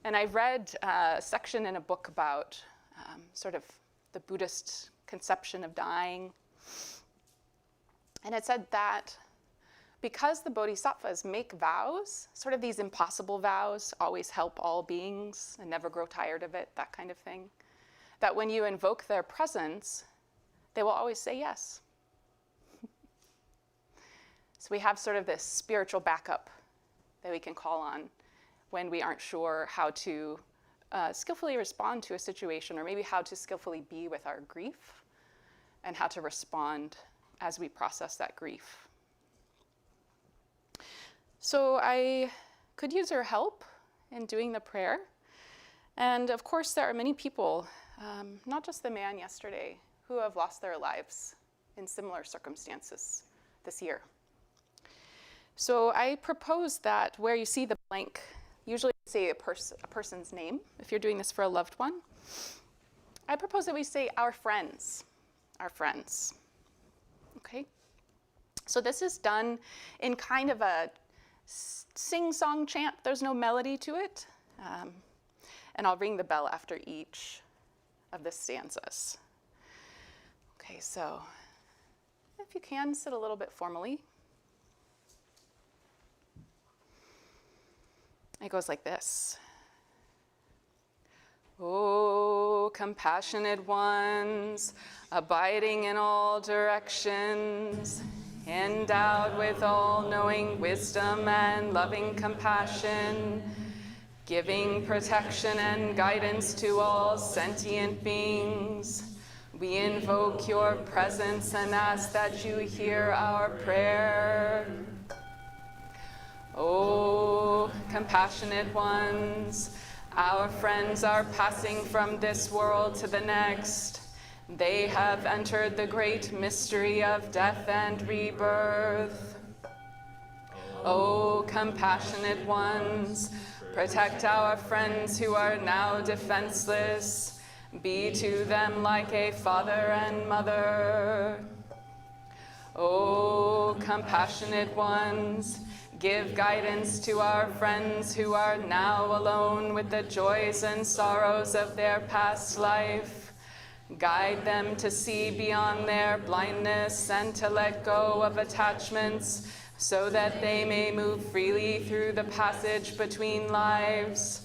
And I read a section in a book about sort of the Buddhist conception of dying. And it said that because the bodhisattvas make vows, sort of these impossible vows, always help all beings and never grow tired of it, that kind of thing, that when you invoke their presence, they will always say yes. So we have sort of this spiritual backup that we can call on when we aren't sure how to skillfully respond to a situation, or maybe how to skillfully be with our grief and how to respond as we process that grief. So I could use your help in doing the prayer. And of course, there are many people, not just the man yesterday, who have lost their lives in similar circumstances this year. So I propose that where you see the blank, usually say a person's name, if you're doing this for a loved one. I propose that we say our friends, okay? So this is done in kind of a sing-song chant. There's no melody to it. And I'll ring the bell after each of the stanzas. Okay, so if you can, sit a little bit formally. It goes like this. O compassionate ones, abiding in all directions, endowed with all-knowing wisdom and loving compassion, giving protection and guidance to all sentient beings, we invoke your presence and ask that you hear our prayer. O compassionate ones, our friends are passing from this world to the next. They have entered the great mystery of death and rebirth. O compassionate ones, protect our friends who are now defenseless. Be to them like a father and mother. O compassionate ones, give guidance to our friends who are now alone with the joys and sorrows of their past life. Guide them to see beyond their blindness and to let go of attachments so that they may move freely through the passage between lives.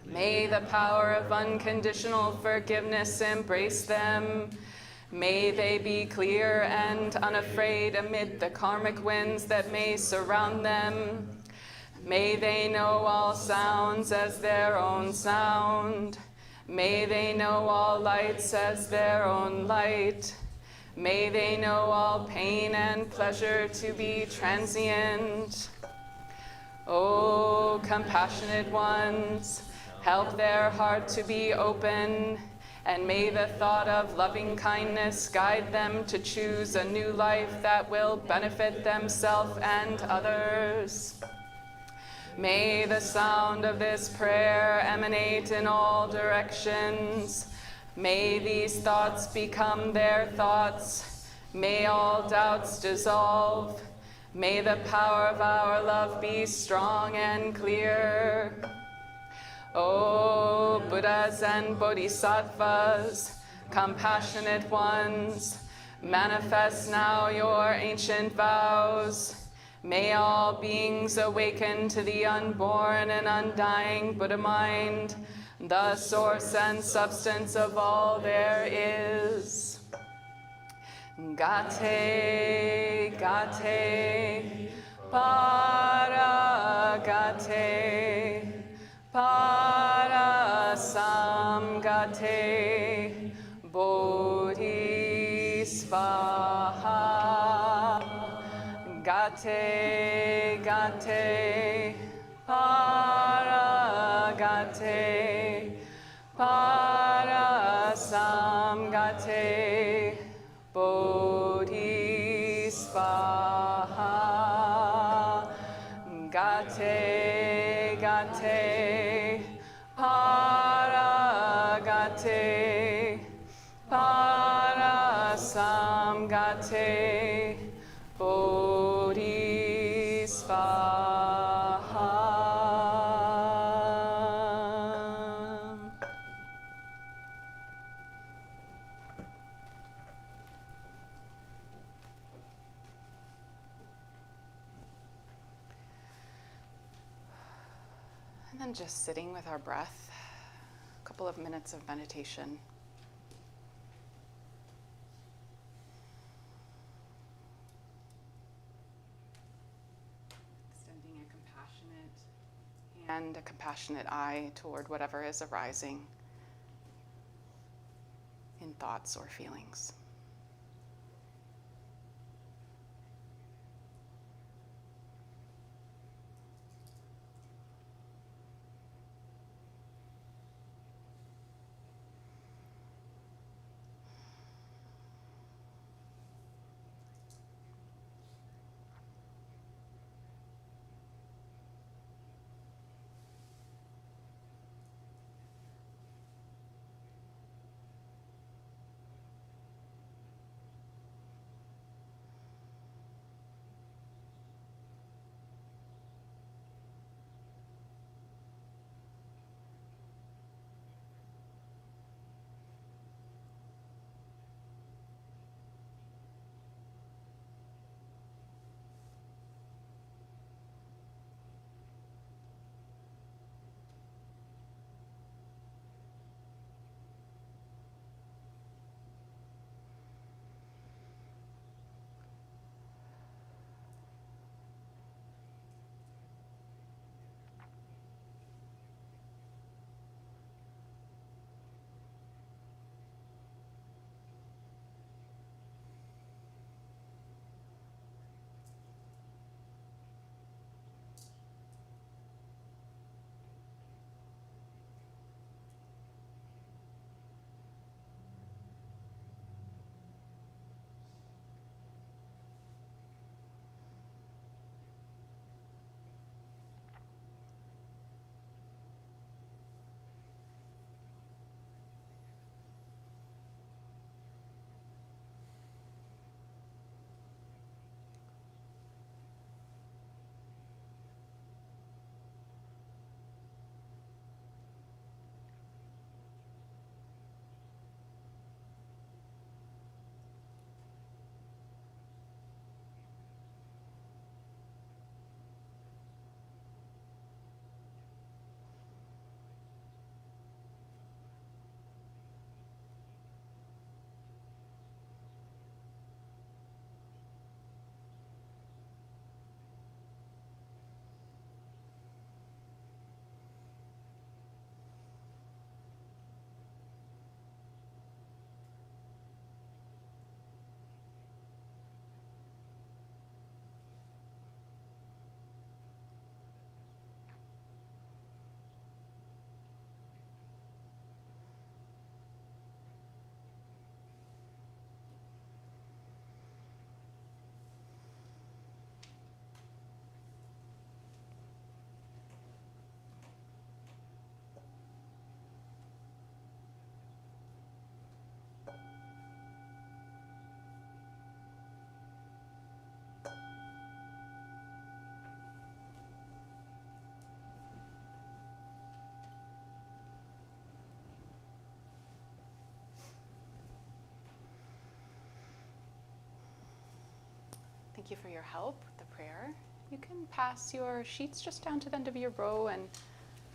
May the power of unconditional forgiveness embrace them. May they be clear and unafraid amid the karmic winds that may surround them. May they know all sounds as their own sound. May they know all lights as their own light. May they know all pain and pleasure to be transient. O compassionate ones, help their heart to be open, and may the thought of loving kindness guide them to choose a new life that will benefit themselves and others. May the sound of this prayer emanate in all directions. May these thoughts become their thoughts. May all doubts dissolve. May the power of our love be strong and clear. O Buddhas and Bodhisattvas, compassionate ones, manifest now your ancient vows. May all beings awaken to the unborn and undying Buddha mind, the source and substance of all there is. Gate, gate, para gate, para samgate, bodhisvaha. Gate, gate, para gate, para samgate, bodhisvaha. Gate, gate, para gate, para samgate, bodhisvaha. And then just sitting with our breath, a couple of minutes of meditation. Extending a compassionate hand, a compassionate eye toward whatever is arising in thoughts or feelings. Thank you for your help with the prayer. You can pass your sheets just down to the end of your row, and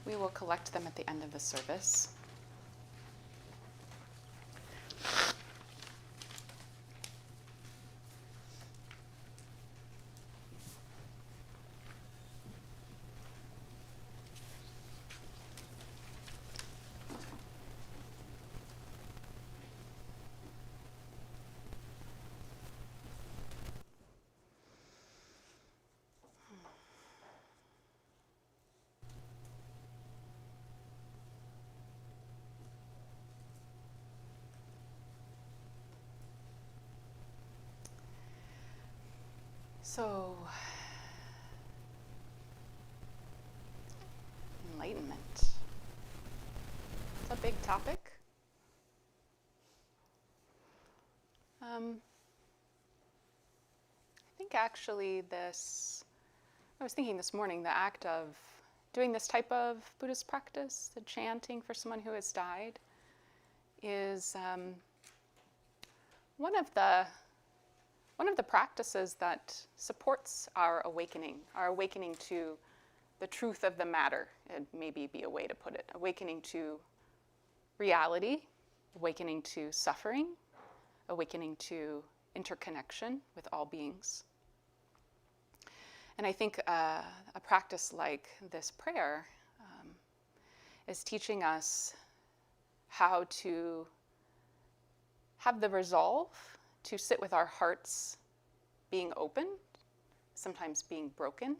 we will collect them at the end of the service. So, enlightenment. It's a big topic. I think actually I was thinking this morning, the act of doing this type of Buddhist practice, the chanting for someone who has died, is one of the practices that supports our awakening to the truth of the matter, it maybe be a way to put it. Awakening to reality, awakening to suffering, awakening to interconnection with all beings. And I think a practice like this prayer is teaching us how to have the resolve to sit with our hearts being open, sometimes being broken,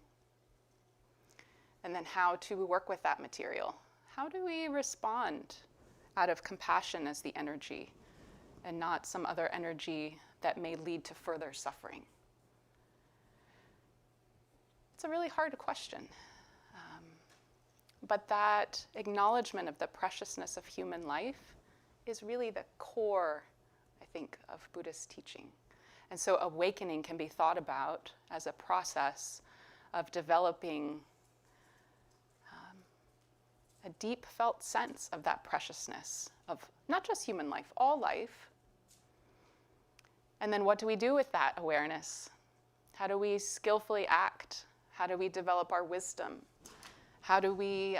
and then how to work with that material. How do we respond out of compassion as the energy and not some other energy that may lead to further suffering? It's a really hard question. But that acknowledgement of the preciousness of human life is really the core, I think, of Buddhist teaching. And so awakening can be thought about as a process of developing a deep felt sense of that preciousness of not just human life, all life. And then what do we do with that awareness? How do we skillfully act? How do we develop our wisdom? How do we,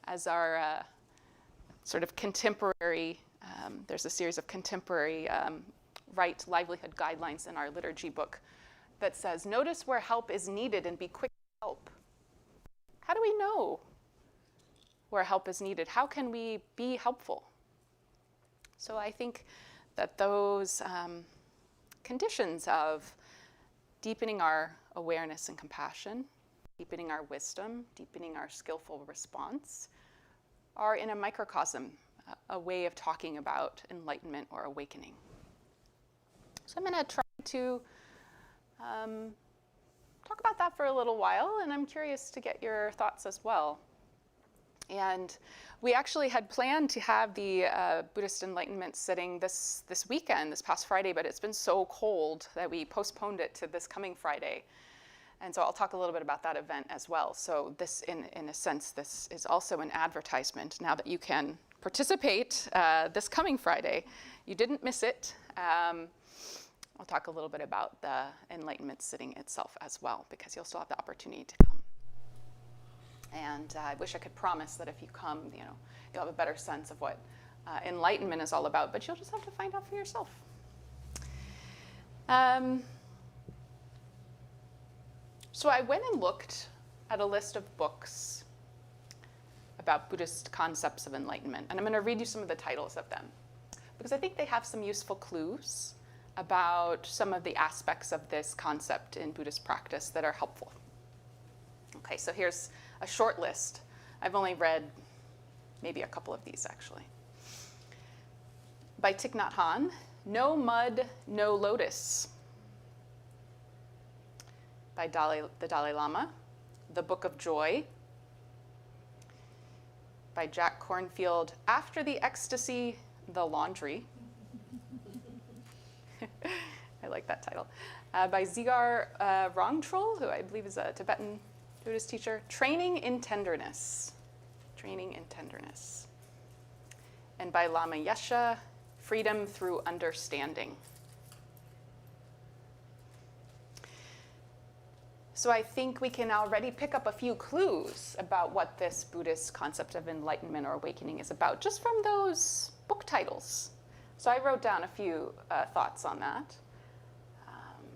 as our sort of contemporary, there's a series of contemporary right livelihood guidelines in our liturgy book that says, notice where help is needed and be quick to help. How do we know where help is needed? How can we be helpful? So I think that those conditions of deepening our awareness and compassion, deepening our wisdom, deepening our skillful response, are in a microcosm, a way of talking about enlightenment or awakening. So I'm going to try to talk about that for a little while, and I'm curious to get your thoughts as well. And we actually had planned to have the Buddhist Enlightenment sitting this weekend, this past Friday, but it's been so cold that we postponed it to this coming Friday. And so I'll talk a little bit about that event as well. So this, in a sense, this is also an advertisement now that you can participate this coming Friday. You didn't miss it. I'll talk a little bit about the Enlightenment sitting itself as well, because you'll still have the opportunity to come. And I wish I could promise that if you come, you'll have a better sense of what enlightenment is all about, but you'll just have to find out for yourself. So I went and looked at a list of books about Buddhist concepts of enlightenment, and I'm going to read you some of the titles of them, because I think they have some useful clues about some of the aspects of this concept in Buddhist practice that are helpful. Okay, so here's a short list. I've only read maybe a couple of these, actually. By Thich Nhat Hanh, No Mud, No Lotus. By the Dalai Lama, The Book of Joy. By Jack Kornfield, After the Ecstasy, The Laundry. I like that title. By Dzigar Rongtrul, who I believe is a Tibetan Buddhist teacher, Training in Tenderness. Training in Tenderness. And by Lama Yeshe, Freedom Through Understanding. So I think we can already pick up a few clues about what this Buddhist concept of enlightenment or awakening is about, just from those book titles. So I wrote down a few thoughts on that.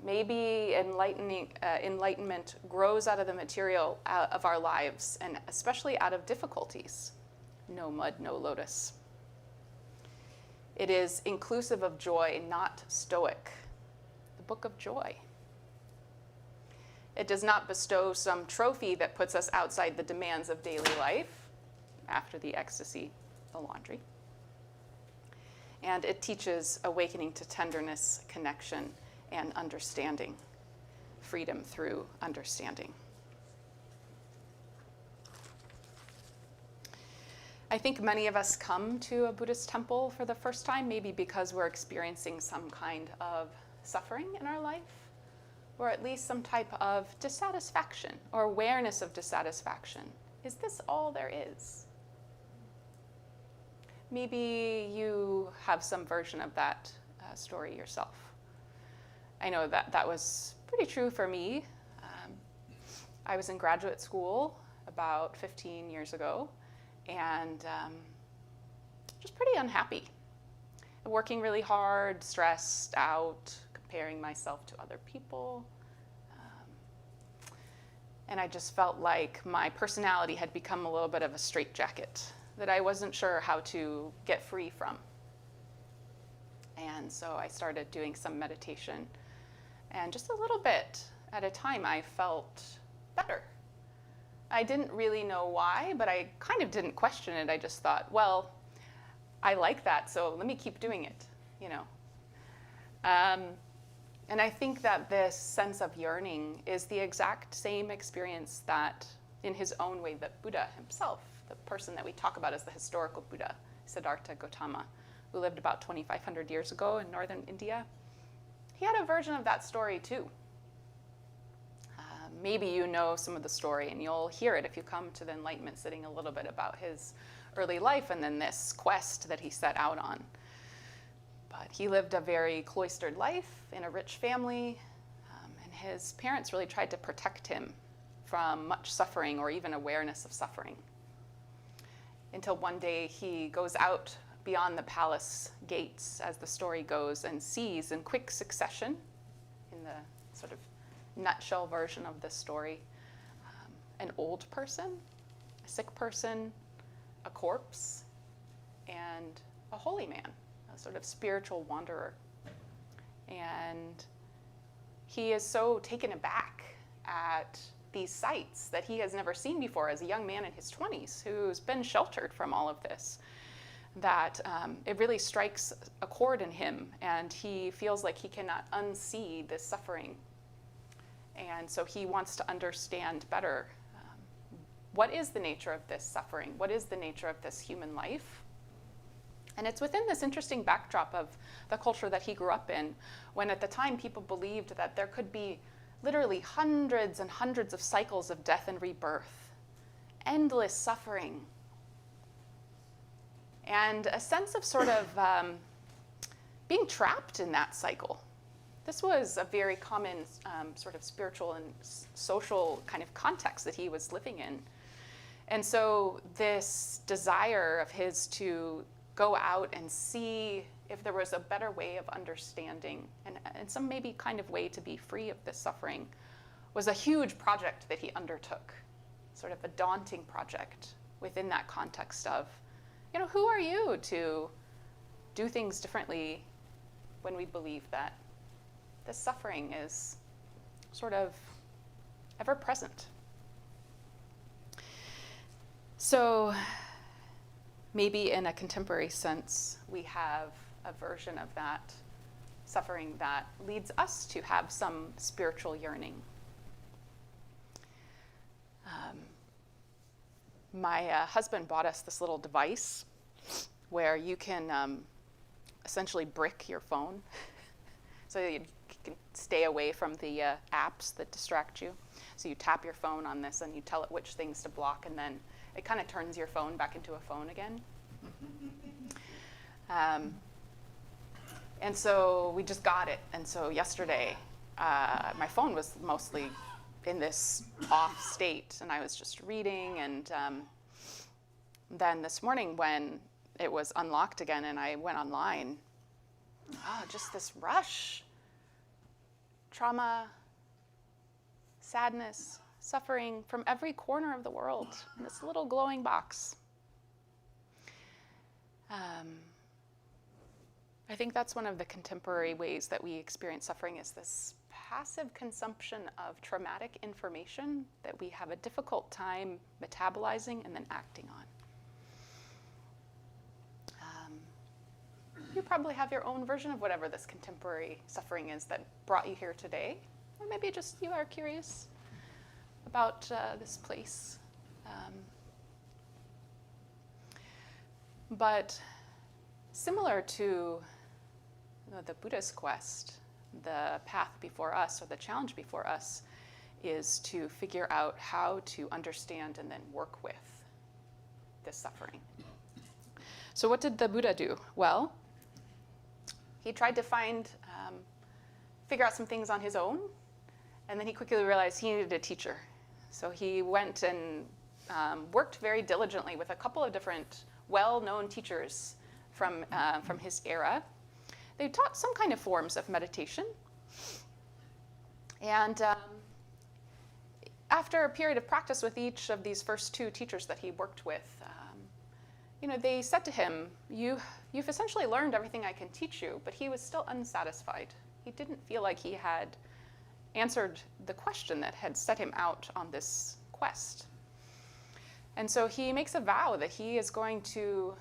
Maybe enlightenment grows out of the material of our lives, and especially out of difficulties. No mud, no lotus. It is inclusive of joy, not stoic. The Book of Joy. It does not bestow some trophy that puts us outside the demands of daily life. After the Ecstasy, The Laundry. And it teaches awakening to tenderness, connection, and understanding. Freedom through understanding. I think many of us come to a Buddhist temple for the first time, maybe because we're experiencing some kind of suffering in our life, or at least some type of dissatisfaction or awareness of dissatisfaction. Is this all there is? Maybe you have some version of that story yourself. I know that was pretty true for me. I was in graduate school about 15 years ago, and just pretty unhappy. Working really hard, stressed out, comparing myself to other people. And I just felt like my personality had become a little bit of a straitjacket that I wasn't sure how to get free from. And so I started doing some meditation. And just a little bit at a time, I felt better. I didn't really know why, but I kind of didn't question it. I just thought, well, I like that, so let me keep doing it, you know. And I think that this sense of yearning is the exact same experience that, in his own way, that Buddha himself, the person that we talk about as the historical Buddha, Siddhartha Gautama, who lived about 2,500 years ago in northern India, he had a version of that story too. Maybe you know some of the story, and you'll hear it if you come to the Enlightenment Sitting a little bit about his early life and then this quest that he set out on. But he lived a very cloistered life in a rich family, and his parents really tried to protect him from much suffering or even awareness of suffering. Until one day he goes out beyond the palace gates, as the story goes, and sees in quick succession, in the sort of nutshell version of this story, an old person, a sick person, a corpse, and a holy man, a sort of spiritual wanderer. And he is so taken aback at these sights that he has never seen before as a young man in his 20s who's been sheltered from all of this, that it really strikes a chord in him, and he feels like he cannot unsee this suffering. And so he wants to understand better what is the nature of this suffering? What is the nature of this human life? And it's within this interesting backdrop of the culture that he grew up in, when at the time people believed that there could be literally hundreds and hundreds of cycles of death and rebirth, endless suffering, and a sense of sort of being trapped in that cycle. This was a very common sort of spiritual and social kind of context that he was living in. And so this desire of his to go out and see if there was a better way of understanding and some maybe kind of way to be free of this suffering was a huge project that he undertook, sort of a daunting project within that context of, you know, who are you to do things differently when we believe that this suffering is sort of ever present? So maybe in a contemporary sense, we have a version of that suffering that leads us to have some spiritual yearning. My husband bought us this little device where you can essentially brick your phone so you can stay away from the apps that distract you. So you tap your phone on this and you tell it which things to block, and then it kind of turns your phone back into a phone again. And so we just got it. And so yesterday, my phone was mostly in this off state, and I was just reading. And then this morning when it was unlocked again and I went online, just this rush. Trauma, sadness, suffering from every corner of the world in this little glowing box. I think that's one of the contemporary ways that we experience suffering, is this passive consumption of traumatic information that we have a difficult time metabolizing and then acting on. You probably have your own version of whatever this contemporary suffering is that brought you here today. Or maybe just you are curious about this place. But similar to the Buddhist quest, the path before us, or the challenge before us, is to figure out how to understand and then work with this suffering. So what did the Buddha do? Well, he tried to figure out some things on his own, and then he quickly realized he needed a teacher. So he went and worked very diligently with a couple of different well-known teachers from his era. They taught some kind of forms of meditation. And after a period of practice with each of these first two teachers that he worked with, they said to him, you've essentially learned everything I can teach you, but he was still unsatisfied. He didn't feel like he had answered the question that had set him out on this quest. And so he makes a vow that he is going to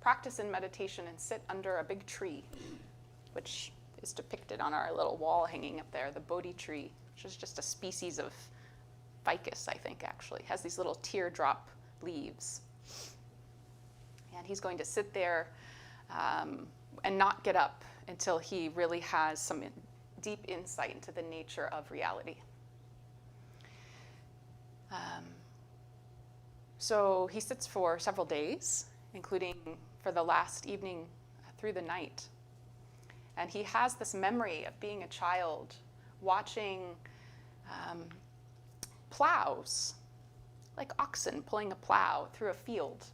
practice in meditation and sit under a big tree, which is depicted on our little wall hanging up there, the Bodhi tree, which is just a species of ficus, I think, actually. It has these little teardrop leaves. And he's going to sit there and not get up until he really has some deep insight into the nature of reality. So he sits for several days, including for the last evening through the night. And he has this memory of being a child, watching plows, like oxen pulling a plow through a field.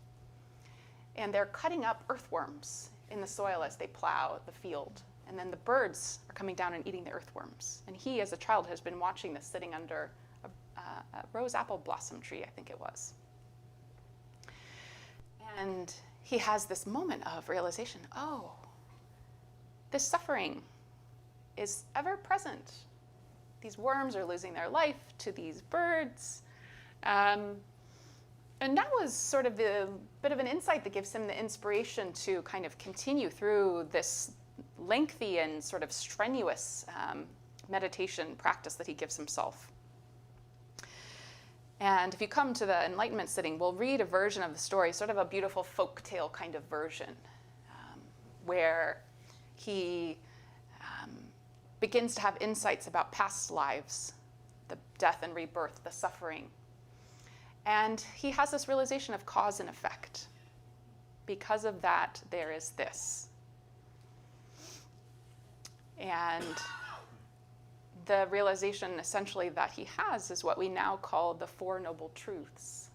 And they're cutting up earthworms in the soil as they plow the field. And then the birds are coming down and eating the earthworms. And he, as a child, has been watching this sitting under a rose apple blossom tree, I think it was. And he has this moment of realization, oh, this suffering is ever present. These worms are losing their life to these birds. And that was sort of the bit of an insight that gives him the inspiration to kind of continue through this lengthy and sort of strenuous meditation practice that he gives himself. And if you come to the Enlightenment sitting, we'll read a version of the story, sort of a beautiful folktale kind of version, where he begins to have insights about past lives, the death and rebirth, the suffering. And he has this realization of cause and effect. Because of that, there is this. And the realization essentially that he has is what we now call the Four Noble Truths.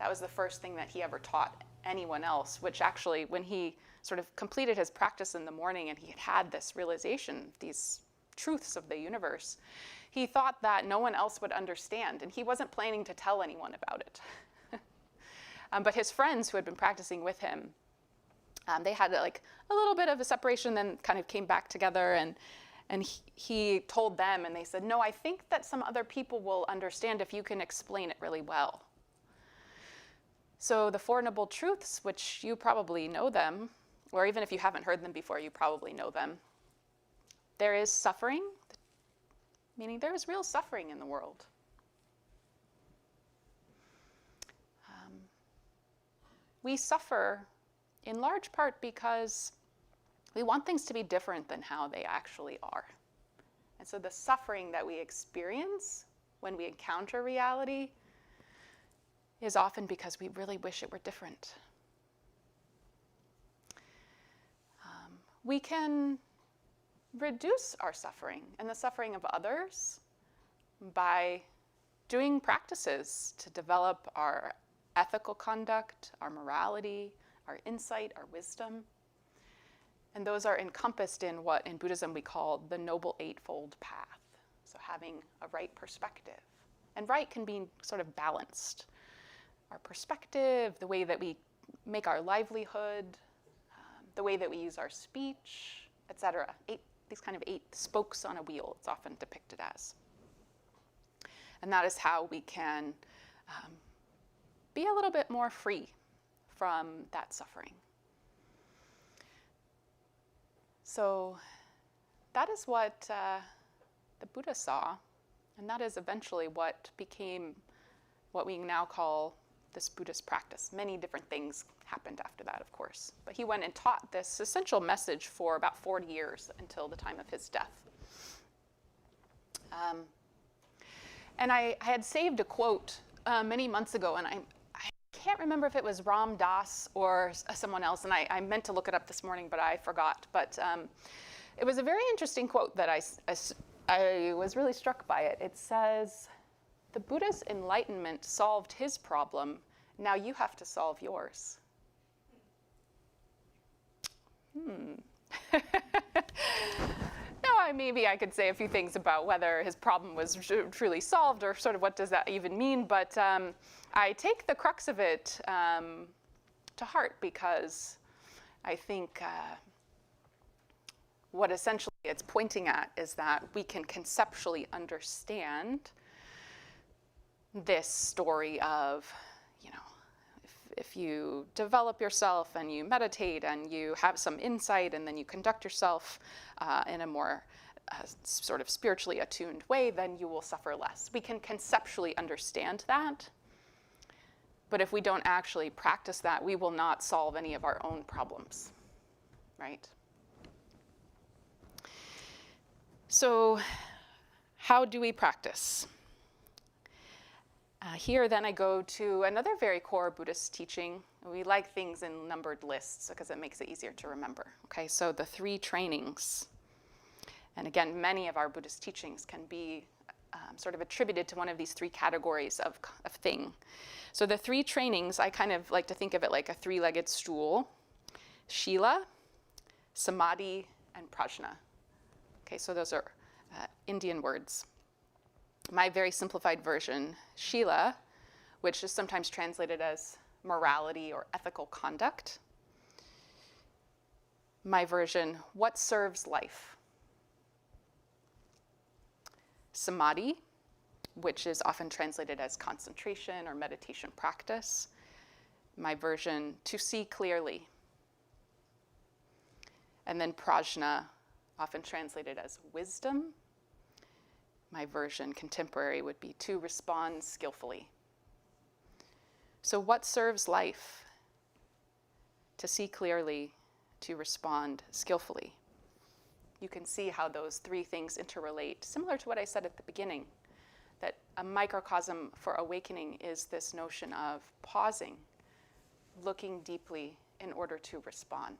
That was the first thing that he ever taught anyone else, which actually, when he sort of completed his practice in the morning and he had this realization, these truths of the universe, he thought that no one else would understand, and he wasn't planning to tell anyone about it. But his friends who had been practicing with him, they had like a little bit of a separation, then kind of came back together, and he told them, and they said, no, I think that some other people will understand if you can explain it really well. So the Four Noble Truths, which you probably know them, or even if you haven't heard them before, you probably know them. There is suffering, meaning there is real suffering in the world. We suffer in large part because we want things to be different than how they actually are. And so the suffering that we experience when we encounter reality is often because we really wish it were different. We can reduce our suffering and the suffering of others by doing practices to develop our ethical conduct, our morality, our insight, our wisdom. And those are encompassed in what in Buddhism we call the Noble Eightfold Path. So having a right perspective. And right can be sort of balanced. Our perspective, the way that we make our livelihood, the way that we use our speech, etc. These kind of 8 spokes on a wheel, it's often depicted as. And that is how we can be a little bit more free from that suffering. So that is what the Buddha saw, and that is eventually what became what we now call this Buddhist practice. Many different things happened after that, of course. But he went and taught this essential message for about 40 years until the time of his death. And I had saved a quote many months ago, and I can't remember if it was Ram Dass or someone else, and I meant to look it up this morning, but I forgot. But it was a very interesting quote that I was really struck by it. It says, The Buddha's enlightenment solved his problem. Now you have to solve yours. Now, maybe I could say a few things about whether his problem was truly solved, or sort of what does that even mean. But I take the crux of it to heart, because I think what essentially it's pointing at is that we can conceptually understand this story of, if you develop yourself and you meditate and you have some insight and then you conduct yourself in a more sort of spiritually attuned way, then you will suffer less. We can conceptually understand that. But if we don't actually practice that, we will not solve any of our own problems, right? So how do we practice? Here, then, I go to another very core Buddhist teaching. We like things in numbered lists because it makes it easier to remember. Okay, so the 3 trainings. And again, many of our Buddhist teachings can be sort of attributed to one of these 3 categories of thing. So the 3 trainings, I kind of like to think of it like a 3-legged stool: Shila, Samadhi, and Prajna. Okay, so those are Indian words. My very simplified version, Shila, which is sometimes translated as morality or ethical conduct. My version, what serves life. Samadhi, which is often translated as concentration or meditation practice. My version, to see clearly. And then Prajna, often translated as wisdom. My version, contemporary, would be to respond skillfully. So what serves life? To see clearly, to respond skillfully. You can see how those 3 things interrelate, similar to what I said at the beginning, that a microcosm for awakening is this notion of pausing, looking deeply in order to respond.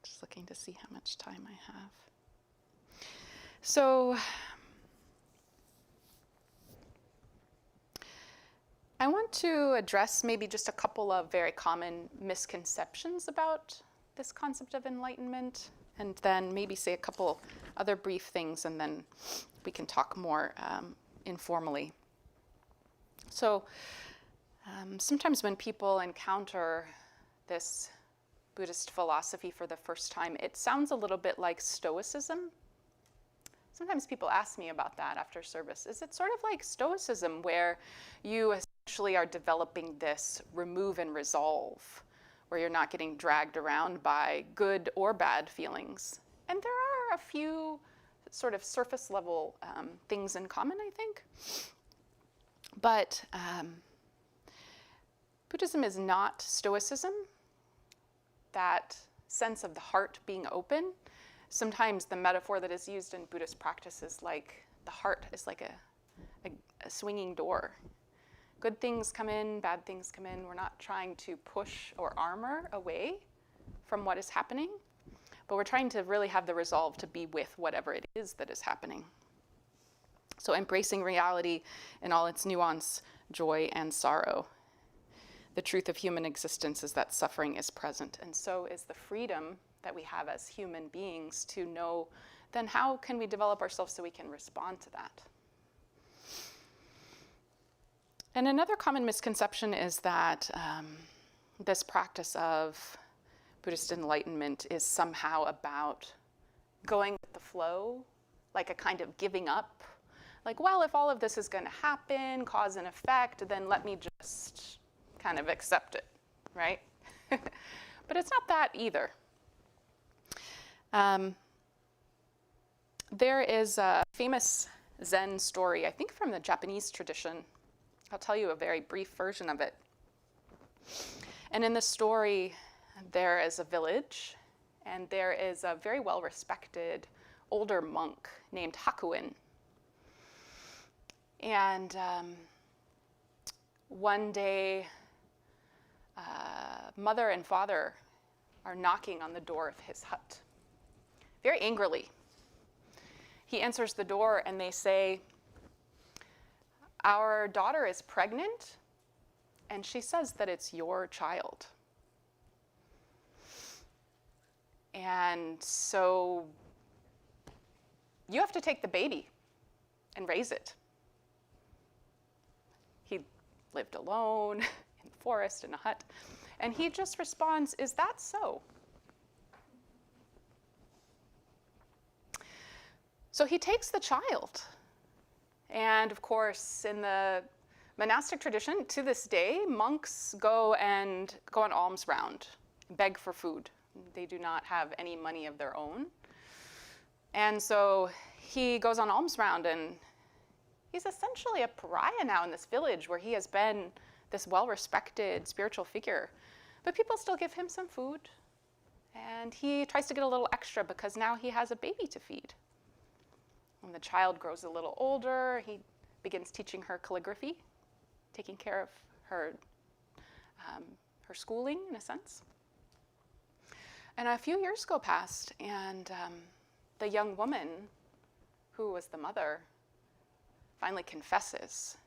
Just looking to see how much time I have. So I want to address maybe just a couple of very common misconceptions about this concept of enlightenment, and then maybe say a couple other brief things, and then we can talk more informally. So sometimes when people encounter this Buddhist philosophy for the first time, it sounds a little bit like Stoicism. Sometimes people ask me about that after service. Is it sort of like Stoicism, where you essentially are developing this remove and resolve, where you're not getting dragged around by good or bad feelings? And there are a few sort of surface level things in common, I think. But Buddhism is not Stoicism. That sense of the heart being open. Sometimes the metaphor that is used in Buddhist practice is like the heart is like a swinging door. Good things come in, bad things come in. We're not trying to push or armor away from what is happening, but we're trying to really have the resolve to be with whatever it is that is happening. So embracing reality in all its nuance, joy, and sorrow. The truth of human existence is that suffering is present, and so is the freedom that we have as human beings to know, then how can we develop ourselves so we can respond to that? And another common misconception is that this practice of Buddhist enlightenment is somehow about going with the flow, like a kind of giving up. Like, well, if all of this is going to happen, cause and effect, then let me just kind of accept it, right? But it's not that either. There is a famous Zen story, I think from the Japanese tradition. I'll tell you a very brief version of it. And in the story, there is a village, and there is a very well-respected older monk named Hakuin. And one day, mother and father are knocking on the door of his hut. very angrily. He answers the door and they say, "Our daughter is pregnant, and she says that it's your child. And so you have to take the baby and raise it." He lived alone in the forest in a hut. And he just responds, "Is that so?" So he takes the child. And of course, in the monastic tradition, to this day, monks go on alms round, beg for food. They do not have any money of their own. And so he goes on alms round, and he's essentially a pariah now in this village where he has been this well-respected spiritual figure. But people still give him some food, and he tries to get a little extra because now he has a baby to feed. When the child grows a little older, he begins teaching her calligraphy, taking care of her schooling, in a sense. And a few years go past, and the young woman, who was the mother, finally confesses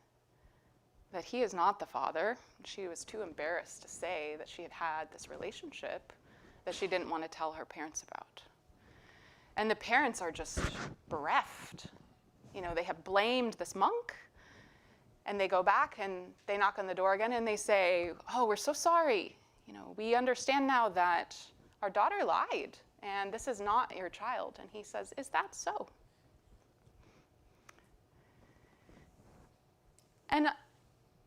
that he is not the father. She was too embarrassed to say that she had had this relationship that she didn't want to tell her parents about. And the parents are just bereft. You know, they have blamed this monk, and they go back and they knock on the door again and they say, "Oh, we're so sorry. You know, we understand now that our daughter lied, and this is not your child." And he says, "Is that so?" And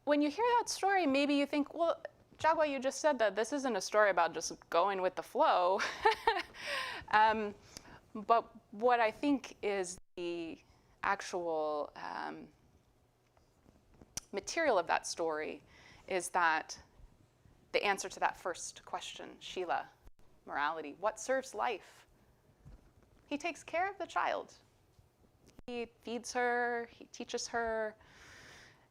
when you hear that story, maybe you think, well, Jagwa, you just said that this isn't a story about just going with the flow. But what I think is the actual material of that story is that the answer to that first question, Shila, morality, what serves life? He takes care of the child. He feeds her, he teaches her,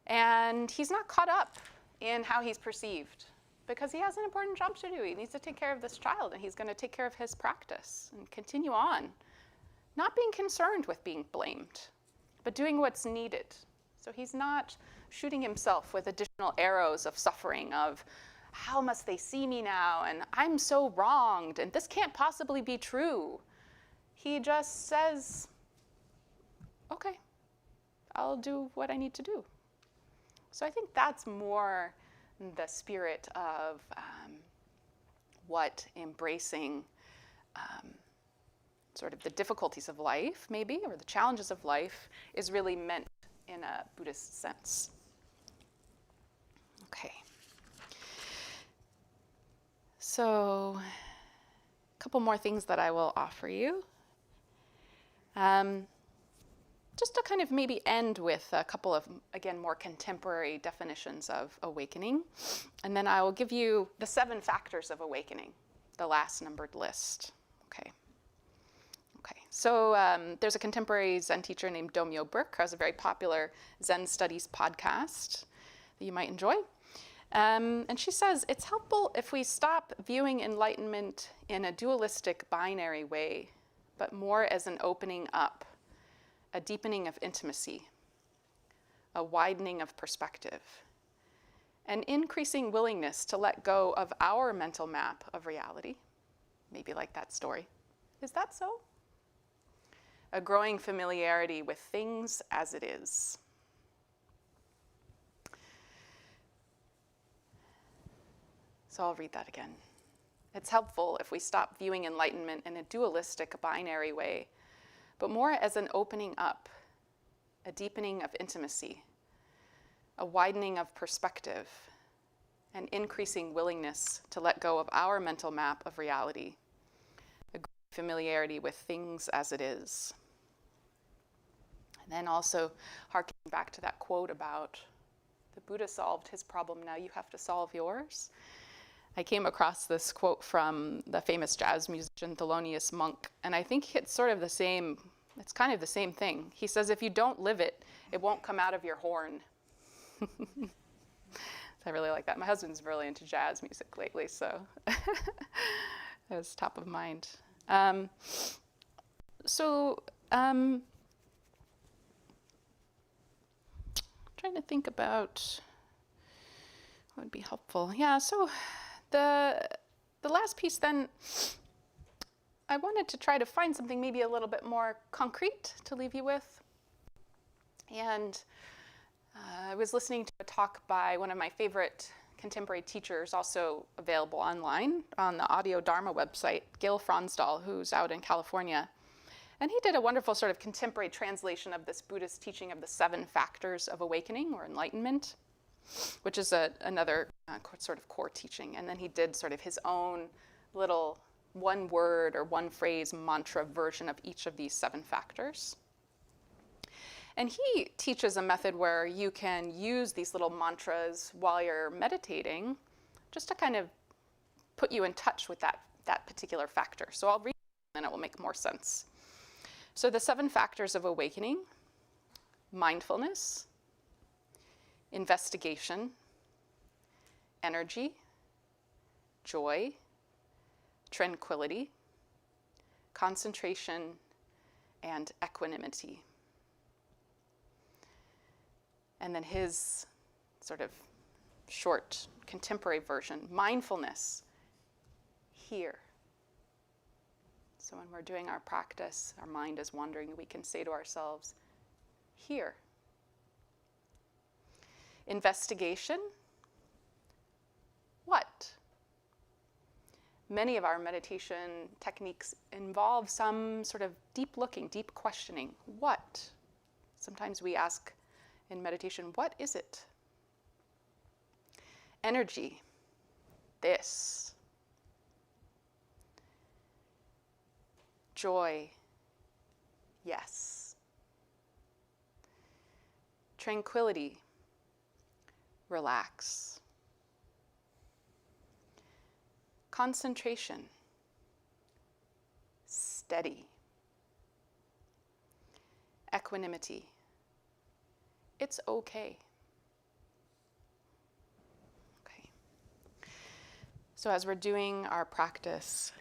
and he's not caught up in how he's perceived because he has an important job to do. He needs to take care of this child, and he's going to take care of his practice and continue on, not being concerned with being blamed, but doing what's needed. So he's not shooting himself with additional arrows of suffering of, how must they see me now, and I'm so wronged, and this can't possibly be true. He just says, okay, I'll do what I need to do. So I think that's more the spirit of what embracing sort of the difficulties of life, maybe, or the challenges of life is really meant in a Buddhist sense. Okay. So a couple more things that I will offer you. Just to kind of maybe end with a couple of, again, more contemporary definitions of awakening. And then I will give you the 7 factors of awakening, the last numbered list. Okay. So there's a contemporary Zen teacher named Domyo Burke who has a very popular Zen studies podcast that you might enjoy. And she says, it's helpful if we stop viewing enlightenment in a dualistic binary way, but more as an opening up, a deepening of intimacy, a widening of perspective, an increasing willingness to let go of our mental map of reality, maybe like that story. Is that so? A growing familiarity with things as it is. So I'll read that again. It's helpful if we stop viewing enlightenment in a dualistic binary way, but more as an opening up, a deepening of intimacy, a widening of perspective, an increasing willingness to let go of our mental map of reality, a growing familiarity with things as it is. And then also harking back to that quote about the Buddha solved his problem, now you have to solve yours. I came across this quote from the famous jazz musician Thelonious Monk, and I think it's sort of the same, it's kind of the same thing. He says, if you don't live it, it won't come out of your horn. I really like that. My husband's really into jazz music lately, so that was top of mind. So, trying to think about what would be helpful. Yeah, so the last piece then, I wanted to try to find something maybe a little bit more concrete to leave you with. And I was listening to a talk by one of my favorite contemporary teachers, also available online on the Audio Dharma website, Gil Fronsdal, who's out in California. And he did a wonderful sort of contemporary translation of this Buddhist teaching of the 7 factors of awakening or enlightenment, which is another sort of core teaching. And then he did sort of his own little one word or one phrase mantra version of each of these 7 factors. And he teaches a method where you can use these little mantras while you're meditating, just to kind of put you in touch with that particular factor. So I'll read it and it will make more sense. So the 7 factors of awakening: mindfulness, investigation, energy, joy, tranquility, concentration, and equanimity. And then his sort of short contemporary version: mindfulness, here. So when we're doing our practice, our mind is wandering, we can say to ourselves, here. Investigation, what? Many of our meditation techniques involve some sort of deep looking, deep questioning. What? Sometimes we ask in meditation, what is it? Energy, this. Joy, yes. Tranquility, relax. Concentration, steady. Equanimity, it's okay. Okay. So as we're doing our practice,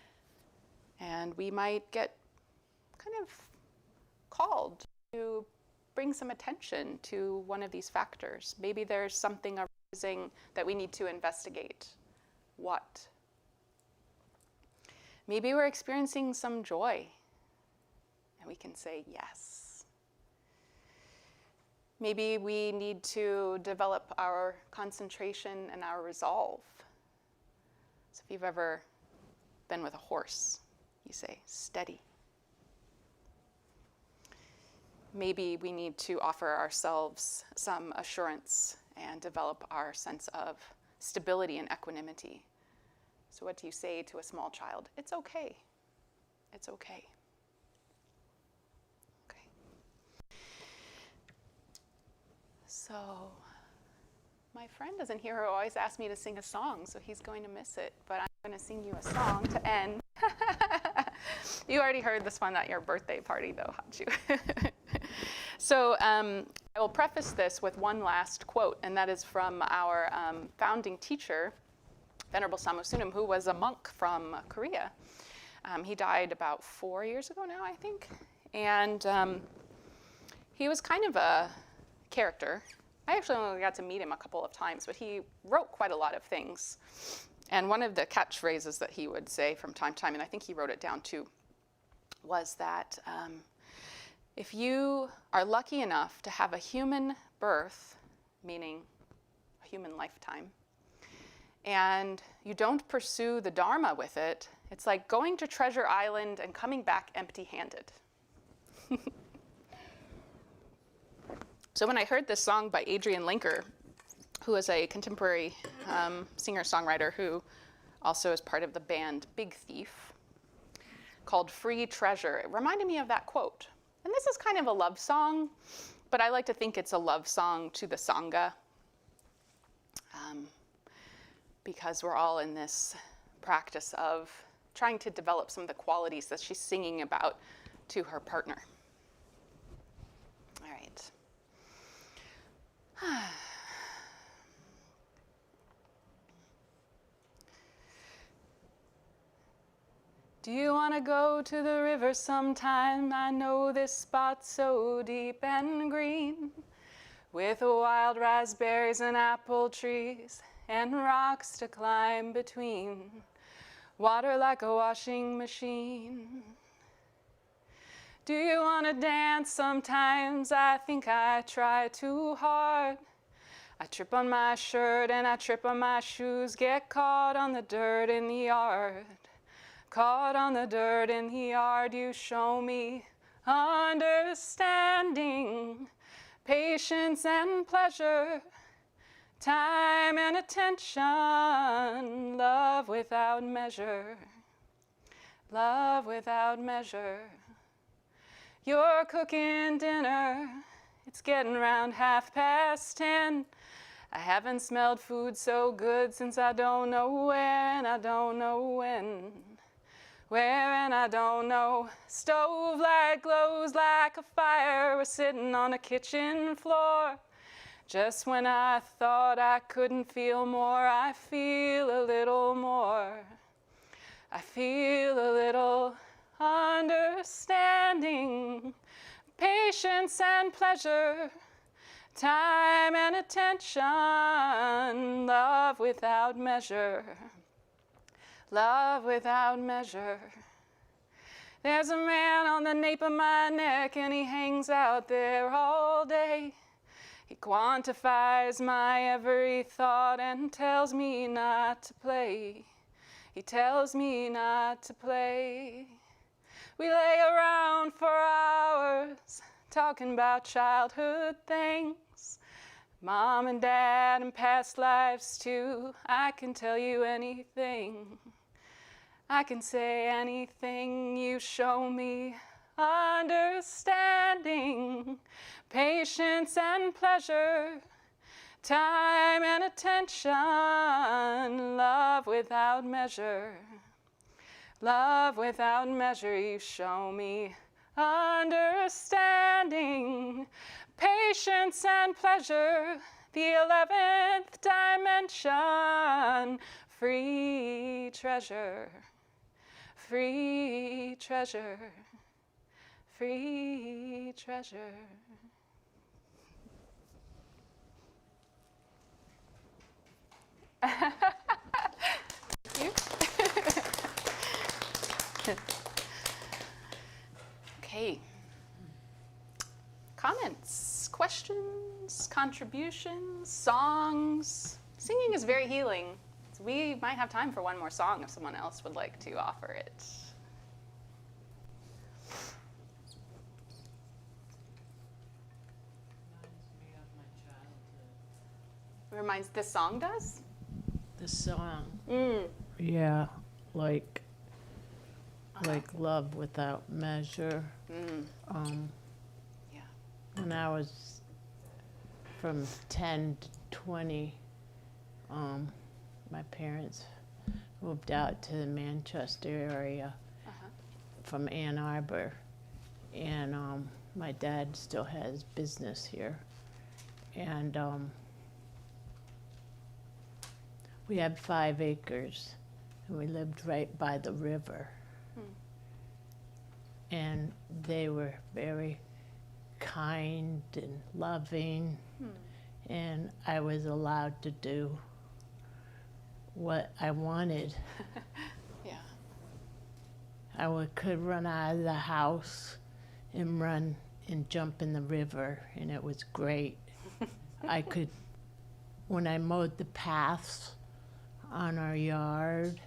and we might get kind of called to bring some attention to one of these factors. Maybe there's something arising that we need to investigate. What? Maybe we're experiencing some joy, and we can say yes. Maybe we need to develop our concentration and our resolve. So if you've ever been with a horse, you say, steady. Maybe we need to offer ourselves some assurance and develop our sense of stability and equanimity. So what do you say to a small child? It's okay. It's okay. Okay. So my friend isn't here who always asks me to sing a song, so he's going to miss it, but I'm going to sing you a song to end. You already heard this one at your birthday party, though, haven't you? So I will preface this with one last quote, and that is from our founding teacher, Venerable Samusunam, who was a monk from Korea. He died about 4 years ago now, I think. And he was kind of a character. I actually only got to meet him a couple of times, but he wrote quite a lot of things. And one of the catchphrases that he would say from time to time, and I think he wrote it down too, was that if you are lucky enough to have a human birth, meaning a human lifetime, and you don't pursue the Dharma with it, it's like going to Treasure Island and coming back empty-handed. So when I heard this song by Adrian Linker, who is a contemporary singer-songwriter who also is part of the band Big Thief, called Free Treasure, it reminded me of that quote. And this is kind of a love song, but I like to think it's a love song to the Sangha, because we're all in this practice of trying to develop some of the qualities that she's singing about to her partner. All right. Do you want to go to the river sometime? I know this spot so deep and green, with wild raspberries and apple trees and rocks to climb between, water like a washing machine. Do you want to dance sometimes? I think I try too hard. I trip on my shirt and I trip on my shoes, get caught on the dirt in the yard. Caught on the dirt in the yard, you show me understanding, patience and pleasure, time and attention, love without measure, love without measure. You're cooking dinner, it's getting round 10:30. I haven't smelled food so good since I don't know where and I don't know when. Where and I don't know. Stove light glows like a fire. We're sitting on a kitchen floor. Just when I thought I couldn't feel more, I feel a little more. I feel a little understanding, patience and pleasure, time and attention, love without measure. Love without measure. There's a man on the nape of my neck and he hangs out there all day. He quantifies my every thought and tells me not to play. He tells me not to play. We lay around for hours talking about childhood things. Mom and dad and past lives too. I can tell you anything. I can say anything, you show me understanding, patience and pleasure, time and attention, love without measure. Love without measure, you show me understanding, patience and pleasure, the 11th dimension, free treasure. Free treasure, free treasure. Thank you. Okay. Comments, questions, contributions, songs. Singing is very healing. We might have time for one more song if someone else would like to offer it. Reminds this song does? The song. Yeah, like love without measure. Yeah. When I was from 10 to 20, my parents moved out to the Manchester area from Ann Arbor, and my dad still has business here, and we had 5 acres, and we lived right by the river, and they were very kind and loving, and I was allowed to do what I wanted. Yeah. I could run out of the house and run and jump in the river, and it was great. I could, when I mowed the paths on our yard,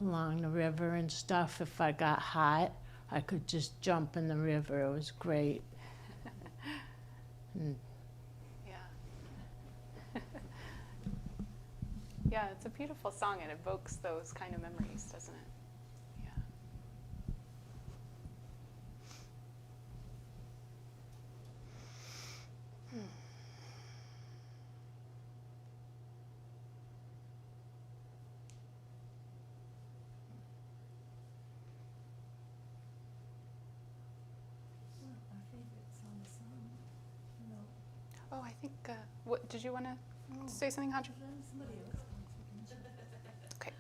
along the river and stuff, if I got hot, I could just jump in the river. It was great. Yeah, it's a beautiful song. It evokes those kind of memories, doesn't it? Yeah. Oh, I think, what, did you want to say something, Hadra? Okay.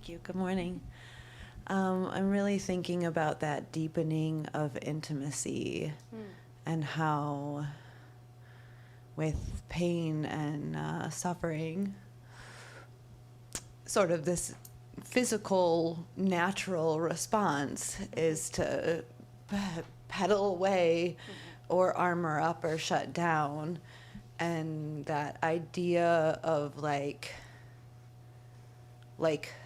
Thank you. Good morning. I'm really thinking about that deepening of intimacy and how, with pain and suffering, sort of this physical, natural response is to pedal away or armor up or shut down. And that idea of like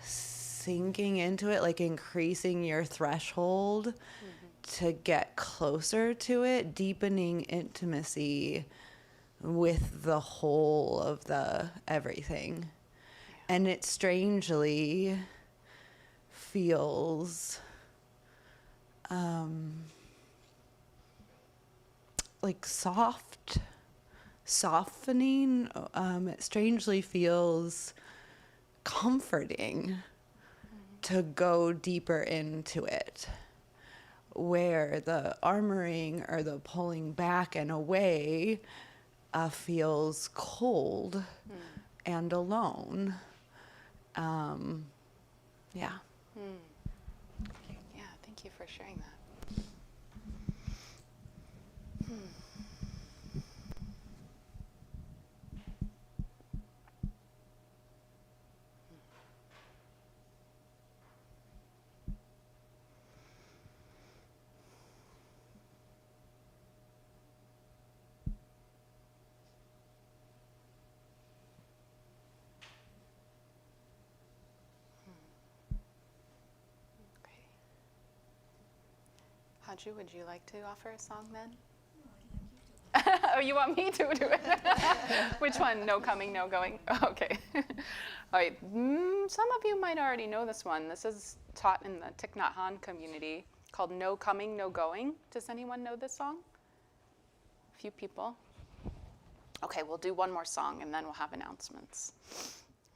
sinking into it, like increasing your threshold to get closer to it, deepening intimacy with the whole of the everything. And it strangely feels like softening. It strangely feels comforting to go deeper into it, where the armoring or the pulling back and away feels cold and alone. Yeah. Yeah, thank you for sharing that. Okay. Haju, would you like to offer a song then? Oh, you want me to do it? Which one? No coming, no going? Okay. All right. Some of you might already know this one. This is taught in the Thich Nhat Hanh community called No Coming, No Going. Does anyone know this song? A few people. Okay, we'll do one more song and then we'll have announcements.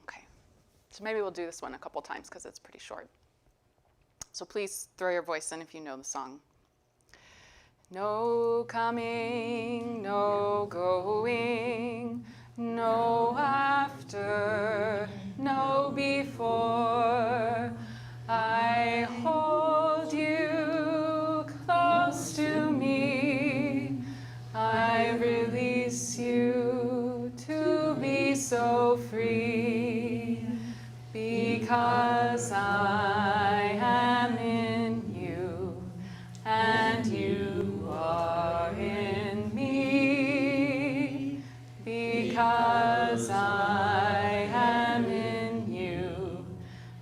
Okay. So maybe we'll do this one a couple times because it's pretty short. So please throw your voice in if you know the song. No coming, no going, no after, no before. I hold you close to me. I release you to be so free, because I am in you and you are in me, because I am in you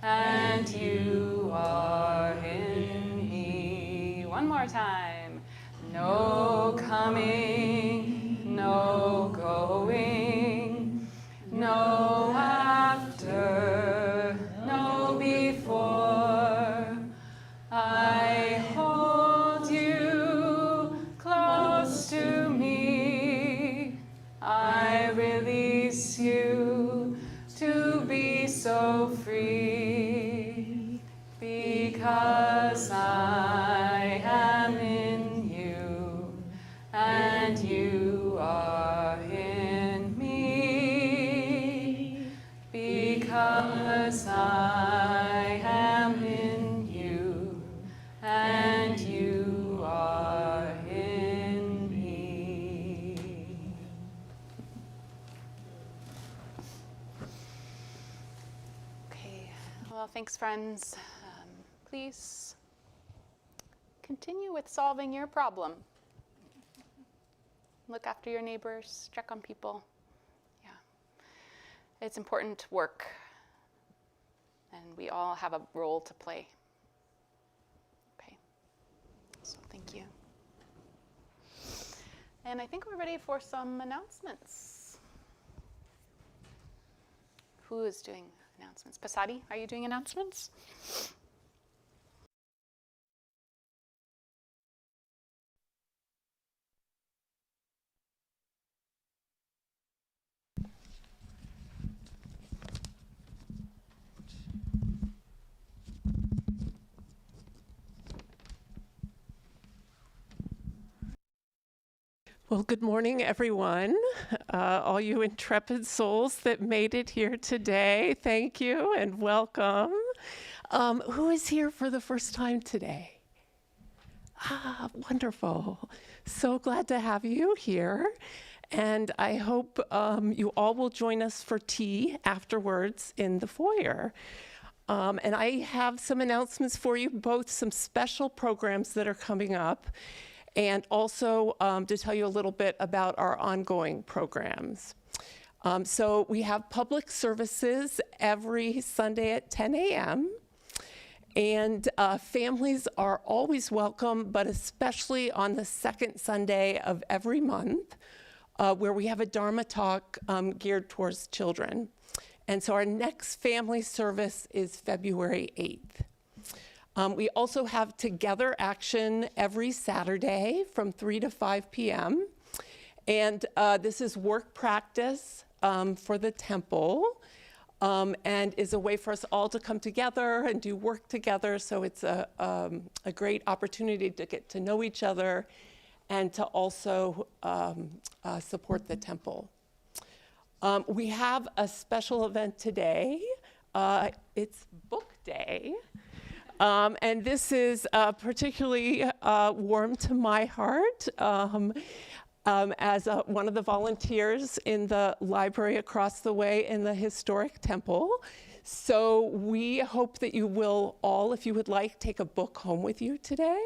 and you are in me. One more time. No coming, no going, no after, no before. I hold you close to me. I release you to be so free, because I am in you and you are in me, because I am in you and you are in me. Okay, well, thanks, friends. Please continue with solving your problem. Look after your neighbors, check on people. Yeah, it's important work, and we all have a role to play. Okay, so thank you. And I think we're ready for some announcements. Who is doing announcements? Pasadi, are you doing announcements? Well, good morning, everyone. All you intrepid souls that made it here today, thank you and welcome. Who is here for the first time today? Wonderful. So glad to have you here. And I hope you all will join us for tea afterwards in the foyer. And I have some announcements for you, both some special programs that are coming up, and also to tell you a little bit about our ongoing programs. So we have public services every Sunday at 10 a.m. And families are always welcome, but especially on the second Sunday of every month, where we have a Dharma talk geared towards children. And so our next family service is February 8th. We also have Together Action every Saturday from 3 to 5 p.m. And this is work practice for the temple, and is a way for us all to come together and do work together. So it's a great opportunity to get to know each other and to also support the temple. We have a special event today. It's Book Day. And this is particularly warm to my heart as one of the volunteers in the library across the way in the historic temple. So we hope that you will all, if you would like, take a book home with you today.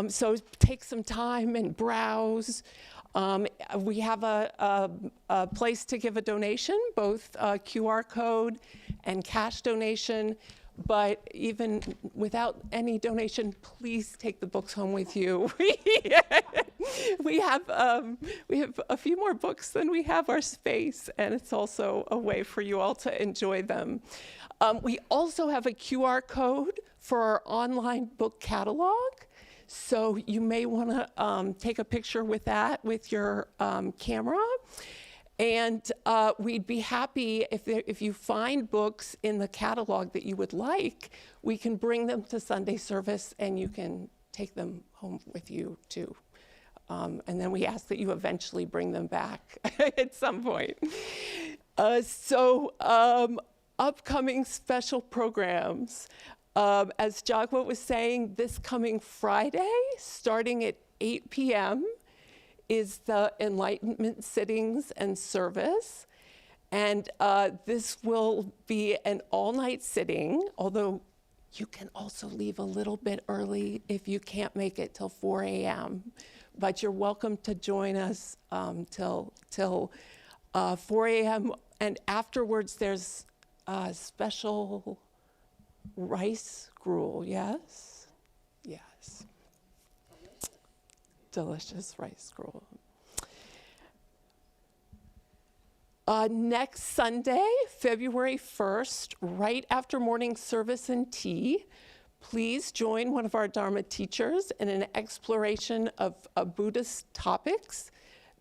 So take some time and browse. We have a place to give a donation, both QR code and cash donation. But even without any donation, please take the books home with you. We have a few more books than we have our space, and it's also a way for you all to enjoy them. We also have a QR code for our online book catalog. So you may want to take a picture with that with your camera. And we'd be happy if you find books in the catalog that you would like, we can bring them to Sunday service and you can take them home with you too. And then we ask that you eventually bring them back at some point. Upcoming special programs. As Jagwa was saying, this coming Friday, starting at 8 p.m., is the Enlightenment Sittings and Service. And this will be an all-night sitting, although you can also leave a little bit early if you can't make it till 4 a.m. But you're welcome to join us till 4 a.m. And afterwards, there's a special rice gruel, yes? Yes. Delicious rice gruel. Next Sunday, February 1st, right after morning service and tea, please join one of our Dharma teachers in an exploration of Buddhist topics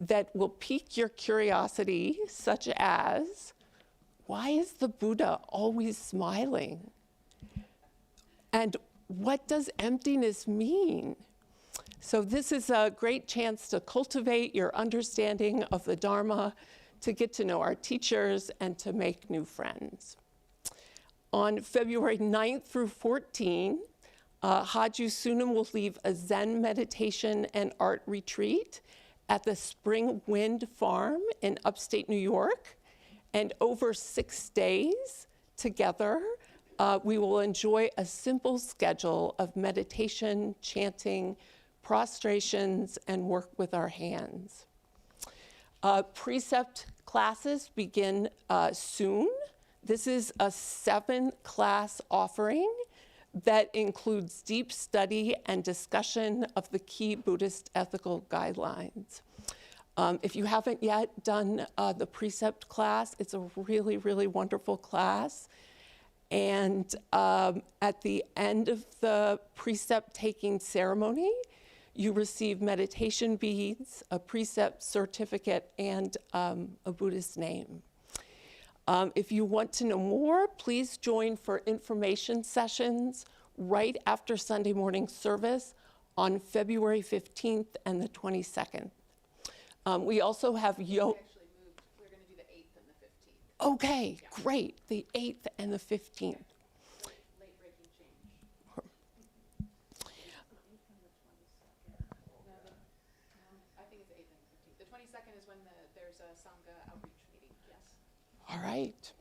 that will pique your curiosity, such as, why is the Buddha always smiling? And what does emptiness mean? So this is a great chance to cultivate your understanding of the Dharma, to get to know our teachers, and to make new friends. On February 9th through 14th, Haju Sunam will lead a Zen meditation and art retreat at the Spring Wind Farm in upstate New York. And over 6 days together, we will enjoy a simple schedule of meditation, chanting, prostrations, and work with our hands. Precept classes begin soon. This is a 7-class offering that includes deep study and discussion of the key Buddhist ethical guidelines. If you haven't yet done the precept class, it's a really, really wonderful class. And at the end of the precept taking ceremony, you receive meditation beads, a precept certificate, and a Buddhist name. If you want to know more, please join for information sessions right after Sunday morning service on February 15th and the 22nd. We also have yoga. We're going to do the 8th and the 15th. Okay, great, the 8th and the 15th. Sangha outreach meeting, yes. All right.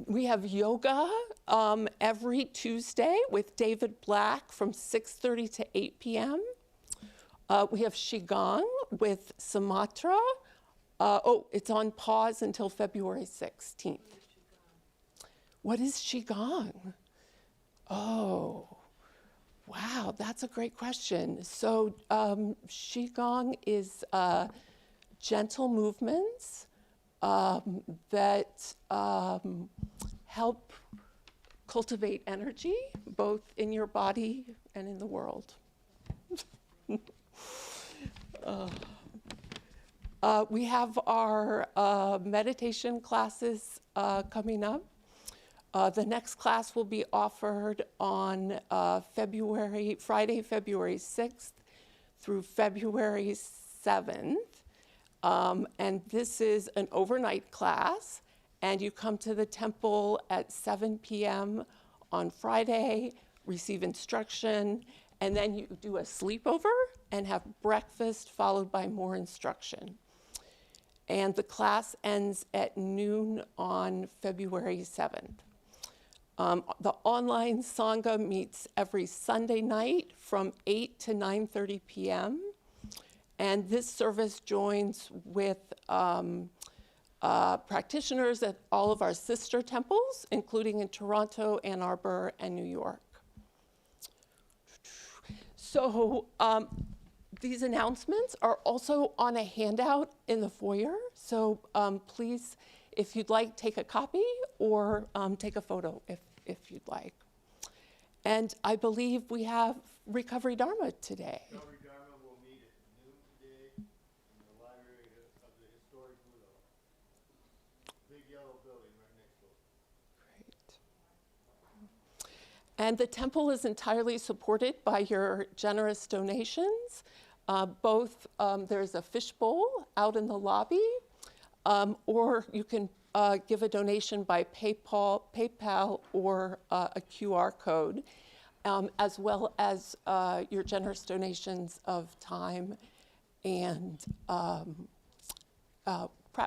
We have yoga every Tuesday with David Black from 6:30 to 8 p.m. We have Qigong with Sumatra. It's on pause until February 16th. What is Qigong? Oh, wow, that's a great question. So Qigong is gentle movements that help cultivate energy, both in your body and in the world. We have our meditation classes coming up. The next class will be offered on Friday, February 6th through February 7th. And this is an overnight class, and you come to the temple at 7 p.m. on Friday, receive instruction, and then you do a sleepover and have breakfast followed by more instruction. And the class ends at noon on February 7th. The online Sangha meets every Sunday night from 8 to 9:30 p.m. And this service joins with practitioners at all of our sister temples, including in Toronto, Ann Arbor, and New York. So these announcements are also on a handout in the foyer. So please, if you'd like, take a copy or take a photo if you'd like. And I believe we have Recovery Dharma today. Recovery Dharma will meet at noon today in the library of the historic Buddha. Big yellow building right next door. Great. And the temple is entirely supported by your generous donations. There's a fishbowl out in the lobby, or you can give a donation by PayPal or a QR code, as well as your generous donations of time and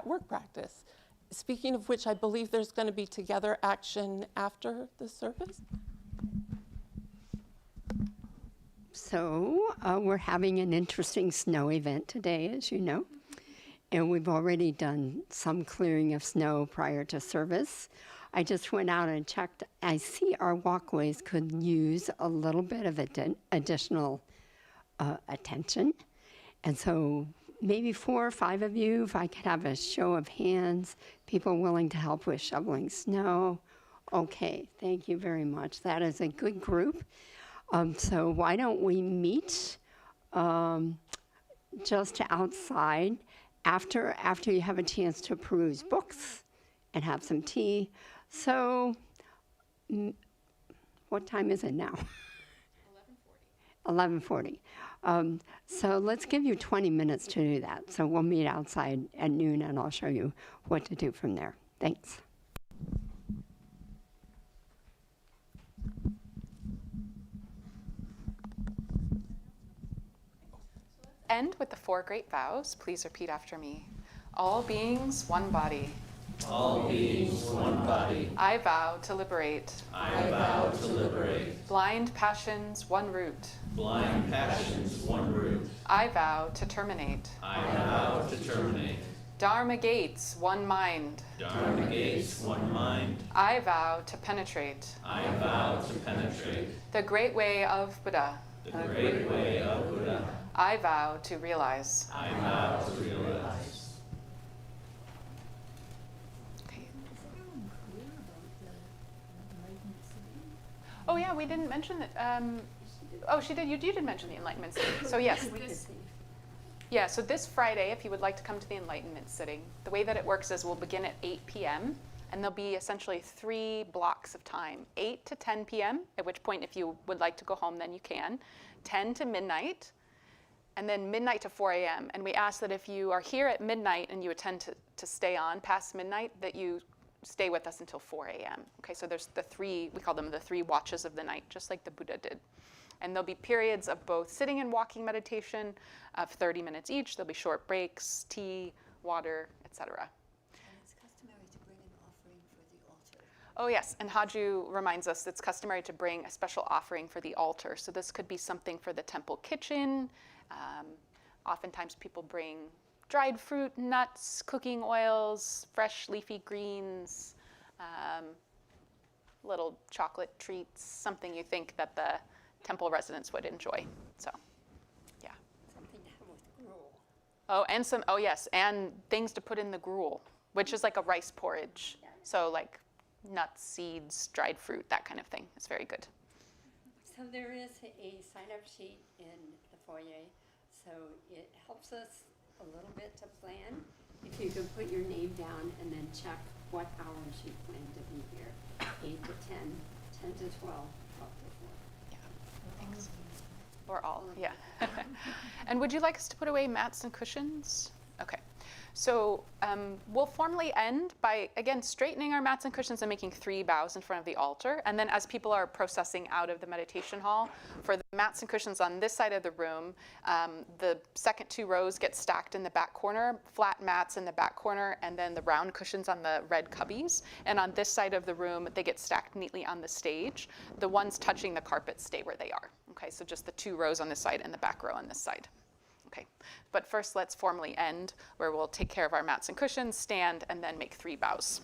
work practice. Speaking of which, I believe there's going to be together action after the service. So we're having an interesting snow event today, as you know. And we've already done some clearing of snow prior to service. I just went out and checked. I see our walkways could use a little bit of additional attention. And so maybe 4 or 5 of you, if I could have a show of hands, people willing to help with shoveling snow. Okay, thank you very much. That is a good group. So why don't we meet just outside after you have a chance to peruse books and have some tea. So what time is it now? 11:40. So let's give you 20 minutes to do that. So we'll meet outside at noon and I'll show you what to do from there. Thanks. End with the 4 great vows. Please repeat after me. All beings, one body. All beings, one body. I vow to liberate. I vow to liberate. Blind passions, one root. Blind passions, one root. I vow to terminate. I vow to terminate. Dharma gates, one mind. Dharma gates, one mind. I vow to penetrate. I vow to penetrate. The great way of Buddha. The great way of Buddha. I vow to realize. I vow to realize. Okay. Oh yeah, we didn't mention that. Oh, she did. You did mention the Enlightenment City. So yes. Yeah. So this Friday, if you would like to come to the Enlightenment Sitting, the way that it works is we'll begin at 8 p.m. and there'll be essentially 3 blocks of time: 8 to 10 p.m. At which point, if you would like to go home, then you can. 10 to midnight. And then midnight to 4 a.m. And we ask that if you are here at midnight and you intend to stay on past midnight, that you stay with us until 4 a.m. Okay, so there's the 3, we call them the 3 watches of the night, just like the Buddha did. And there'll be periods of both sitting and walking meditation of 30 minutes each. There'll be short breaks, tea, water, etc. And it's customary to bring an offering for the altar. Oh yes, and Haju reminds us it's customary to bring a special offering for the altar. So this could be something for the temple kitchen. Oftentimes people bring dried fruit, nuts, cooking oils, fresh leafy greens, little chocolate treats, something you think that the temple residents would enjoy. So, yeah. Something to have with gruel. Oh yes, and things to put in the gruel, which is like a rice porridge. So like nuts, seeds, dried fruit, that kind of thing. It's very good. So there is a sign-up sheet in the foyer, so it helps us a little bit to plan. If you could put your name down and then check what hours you plan to be here. 8 to 10, 10 to 12, 12 to 4. Thanks. Or all, yeah. And would you like us to put away mats and cushions? Okay. So we'll formally end by, again, straightening our mats and cushions and making 3 bows in front of the altar. And then as people are processing out of the meditation hall, for the mats and cushions on this side of the room, the second 2 rows get stacked in the back corner, flat mats in the back corner, and then the round cushions on the red cubbies. And on this side of the room, they get stacked neatly on the stage. The ones touching the carpet stay where they are. Okay, so just the 2 rows on this side and the back row on this side. Okay, but first let's formally end, where we'll take care of our mats and cushions, stand, and then make 3 bows.